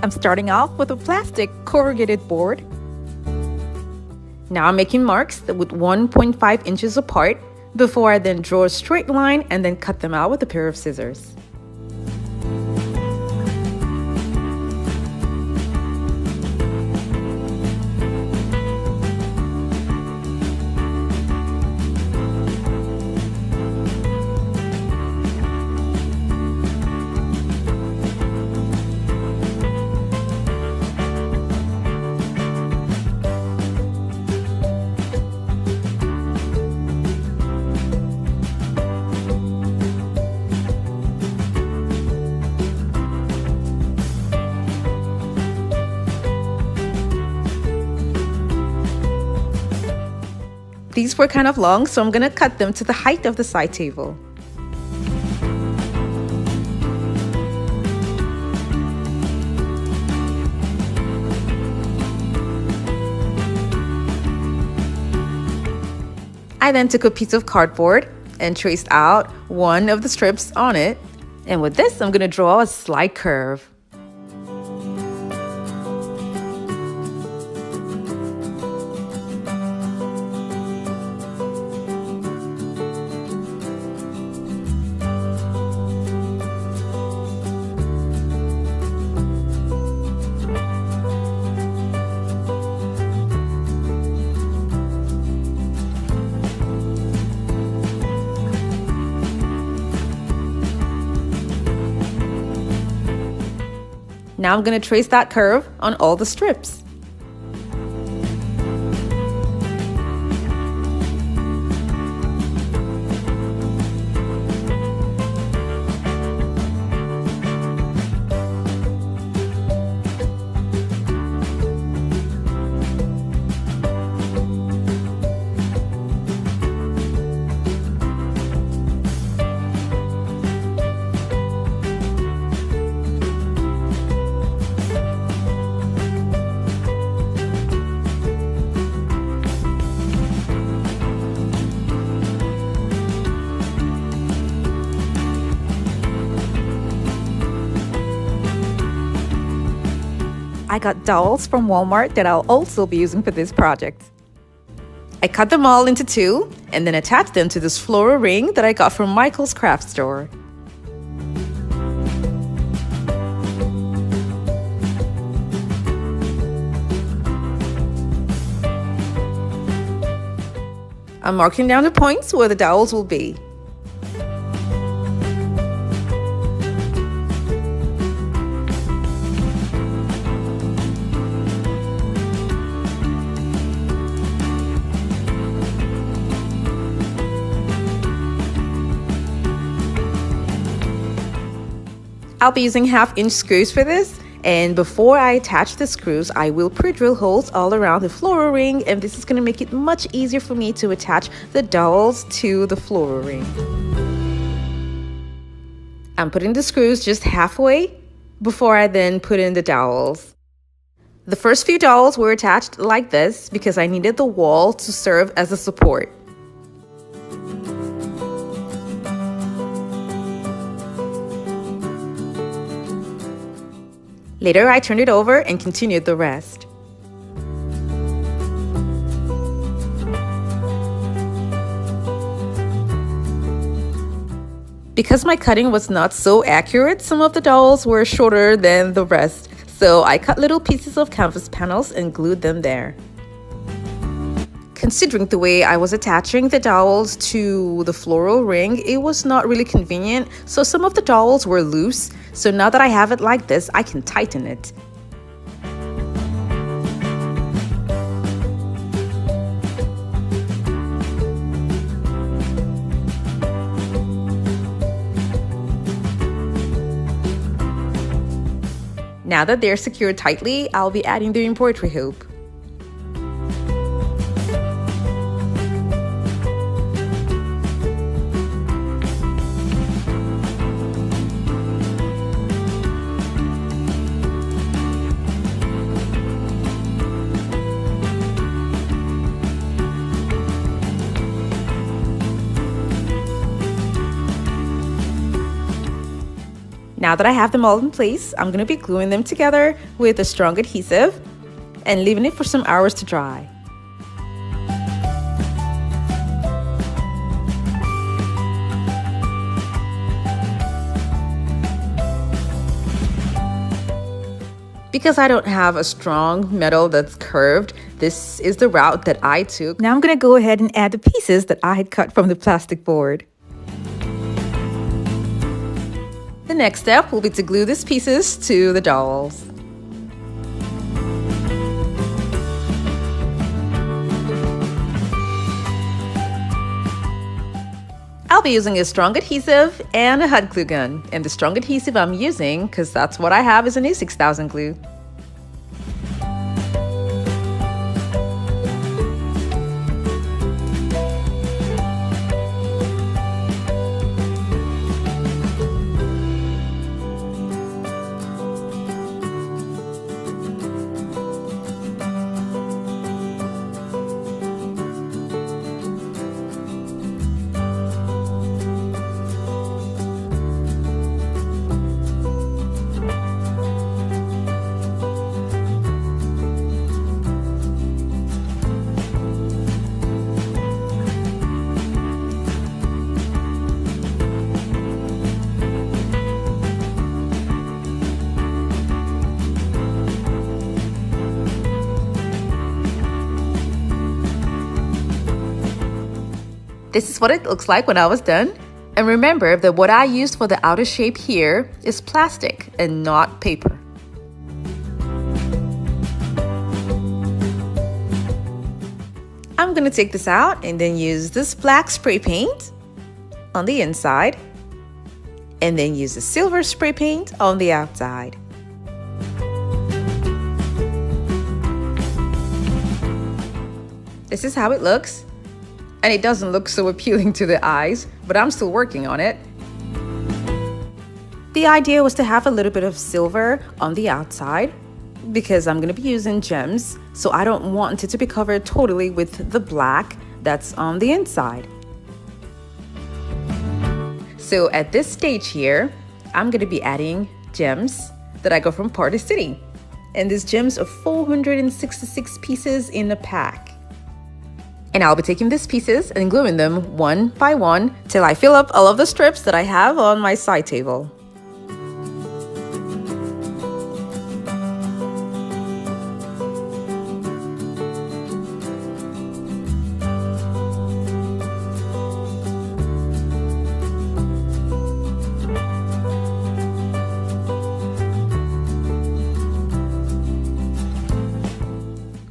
I'm starting off with a plastic corrugated board. Now I'm making marks with 1.5 inches apart before I then draw a straight line and then cut them out with a pair of scissors. These were kind of long, so I'm going to cut them to the height of the side table. I then took a piece of cardboard and traced out one of the strips on it. And with this, I'm going to draw a slight curve. Now I'm going to trace that curve on all the strips. I got dowels from Walmart that I'll also be using for this project. I cut them all into two and then attached them to this floral ring that I got from Michael's craft store. I'm marking down the points where the dowels will be. I'll be using 1/2-inch screws for this, and before I attach the screws, I will pre-drill holes all around the floral ring, and this is going to make it much easier for me to attach the dowels to the floral ring. I'm putting the screws just halfway before I then put in the dowels. The first few dowels were attached like this because I needed the wall to serve as a support. Later, I turned it over and continued the rest. Because my cutting was not so accurate, some of the dowels were shorter than the rest, so I cut little pieces of canvas panels and glued them there. Considering the way I was attaching the dowels to the floral ring, it was not really convenient, so some of the dowels were loose. So now that I have it like this, I can tighten it. Now that they're secured tightly, I'll be adding the embroidery hoop. Now that I have them all in place, I'm going to be gluing them together with a strong adhesive and leaving it for some hours to dry. Because I don't have a strong metal that's curved, this is the route that I took. Now I'm going to go ahead and add the pieces that I had cut from the plastic board. The next step will be to glue these pieces to the dowels. I'll be using a strong adhesive and a hot glue gun. And the strong adhesive I'm using, because that's what I have, is an A6000 glue. This is what it looks like when I was done. And remember that what I used for the outer shape here is plastic and not paper. I'm going to take this out and then use this black spray paint on the inside and then use the silver spray paint on the outside. This is how it looks. And it doesn't look so appealing to the eyes, but I'm still working on it. The idea was to have a little bit of silver on the outside because I'm going to be using gems, so I don't want it to be covered totally with the black that's on the inside. So at this stage here, I'm going to be adding gems that I got from Party City. And these gems are 466 pieces in a pack. And I'll be taking these pieces and gluing them one by one till I fill up all of the strips that I have on my side table.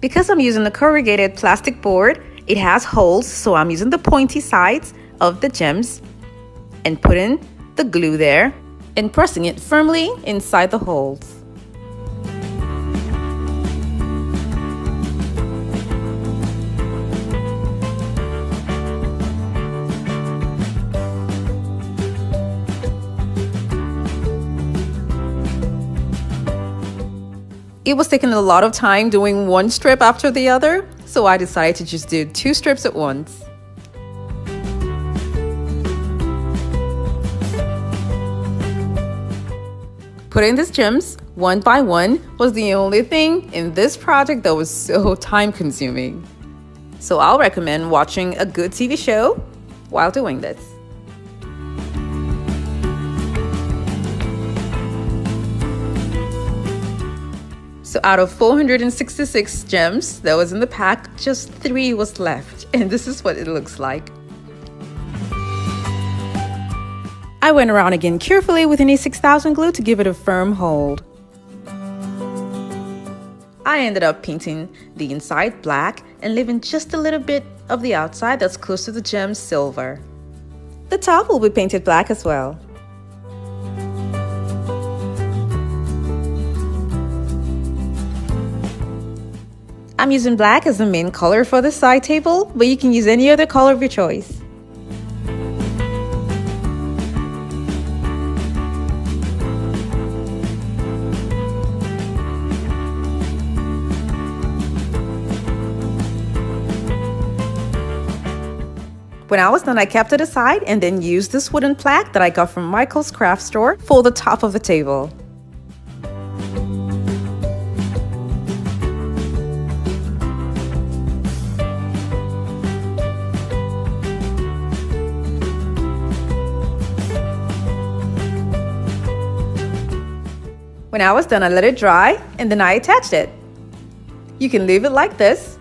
Because I'm using a corrugated plastic board, it has holes, so I'm using the pointy sides of the gems and putting the glue there and pressing it firmly inside the holes. It was taking a lot of time doing one strip after the other, so I decided to just do 2 strips at once. Putting these gems one by one was the only thing in this project that was so time consuming. So I'll recommend watching a good TV show while doing this. So out of 466 gems that was in the pack, just 3 was left, and this is what it looks like. I went around again carefully with an A6000 glue to give it a firm hold. I ended up painting the inside black and leaving just a little bit of the outside that's close to the gem silver. The top will be painted black as well. I'm using black as the main color for the side table, but you can use any other color of your choice. When I was done, I kept it aside and then used this wooden plaque that I got from Michael's craft store for the top of the table. When I was done, I let it dry and then I attached it. You can leave it like this,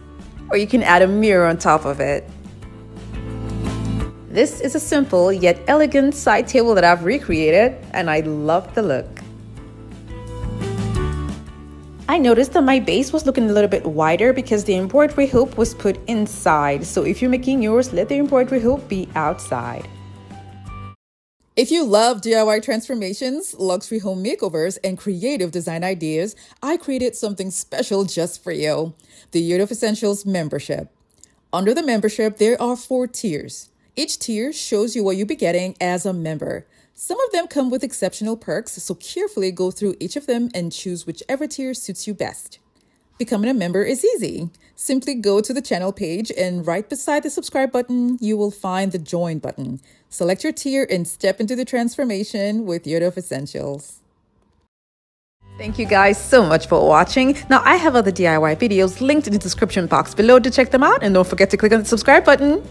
or you can add a mirror on top of it. This is a simple yet elegant side table that I've recreated, and I love the look. I noticed that my base was looking a little bit wider because the embroidery hoop was put inside. So if you're making yours, let the embroidery hoop be outside. If you love DIY transformations, luxury home makeovers, and creative design ideas, I created something special just for you, the Year of Essentials membership. Under the membership, there are 4 tiers. Each tier shows you what you'll be getting as a member. Some of them come with exceptional perks, so carefully go through each of them and choose whichever tier suits you best. Becoming a member is easy. Simply go to the channel page and right beside the subscribe button, you will find the join button. Select your tier and step into the transformation with Year of Essentials. Thank you guys so much for watching. Now I have other DIY videos linked in the description box below to check them out, and don't forget to click on the subscribe button.